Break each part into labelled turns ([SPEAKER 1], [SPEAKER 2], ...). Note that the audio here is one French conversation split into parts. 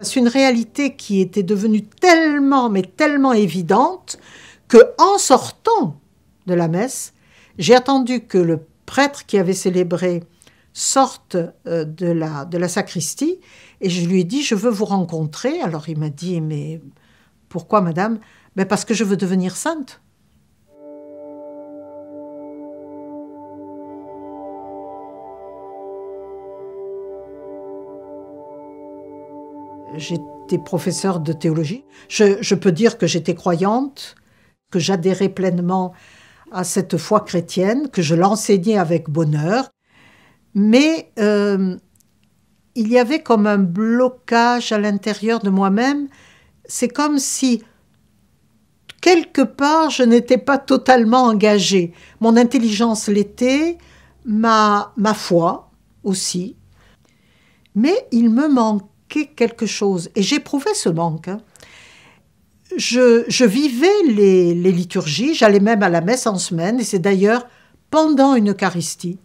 [SPEAKER 1] C'est une réalité qui était devenue tellement, mais tellement évidente que, en sortant de la messe, j'ai attendu que le prêtre qui avait célébré sorte de la sacristie et je lui ai dit « Je veux vous rencontrer ». Alors il m'a dit « Mais pourquoi, madame ?»« Ben parce que je veux devenir sainte. » J'étais professeure de théologie. Je peux dire que j'étais croyante, que j'adhérais pleinement à cette foi chrétienne, que je l'enseignais avec bonheur. Mais il y avait comme un blocage à l'intérieur de moi-même. C'est comme si, quelque part, je n'étais pas totalement engagée. Mon intelligence l'était, ma foi aussi. Mais il me manquait quelque chose. Et j'éprouvais ce manque. Je vivais les liturgies, j'allais même à la messe en semaine, et c'est d'ailleurs pendant une Eucharistie,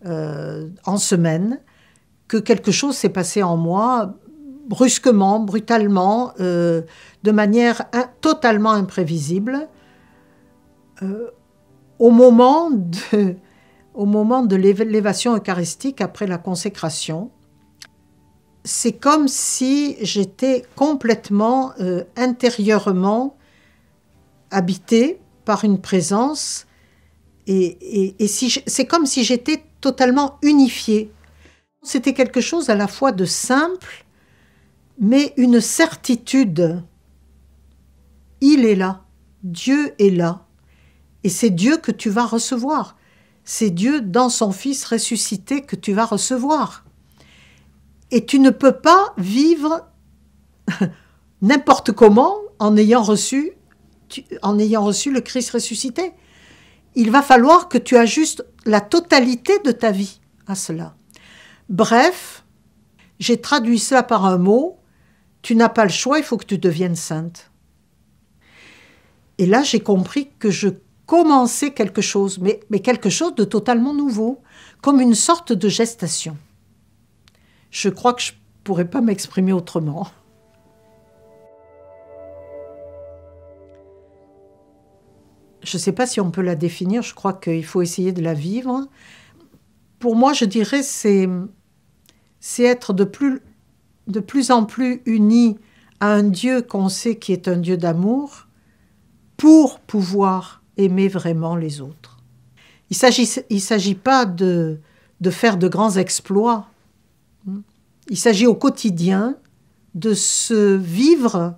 [SPEAKER 1] en semaine, que quelque chose s'est passé en moi, brusquement, brutalement, de manière totalement imprévisible, au moment de l'élévation eucharistique après la consécration. C'est comme si j'étais complètement intérieurement habitée par une présence et c'est comme si j'étais totalement unifiée. C'était quelque chose à la fois de simple, mais une certitude. Il est là, Dieu est là, et c'est Dieu que tu vas recevoir. C'est Dieu dans son Fils ressuscité que tu vas recevoir. Et tu ne peux pas vivre n'importe comment en ayant reçu le Christ ressuscité. Il va falloir que tu ajustes la totalité de ta vie à cela. Bref, j'ai traduit cela par un mot, tu n'as pas le choix, il faut que tu deviennes sainte. Et là, j'ai compris que je commençais quelque chose, mais quelque chose de totalement nouveau, comme une sorte de gestation. Je crois que je ne pourrais pas m'exprimer autrement. Je ne sais pas si on peut la définir, je crois qu'il faut essayer de la vivre. Pour moi, je dirais c'est être de plus en plus uni à un Dieu qu'on sait qui est un Dieu d'amour pour pouvoir aimer vraiment les autres. Il ne s'agit pas de faire de grands exploits. Il s'agit au quotidien de se vivre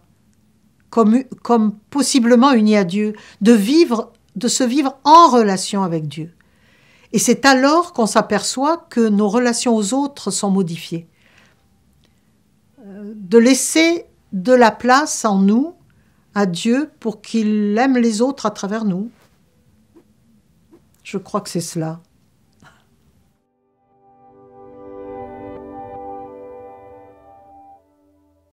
[SPEAKER 1] comme possiblement uni à Dieu, de se vivre en relation avec Dieu. Et c'est alors qu'on s'aperçoit que nos relations aux autres sont modifiées. De laisser de la place en nous à Dieu pour qu'il aime les autres à travers nous. Je crois que c'est cela.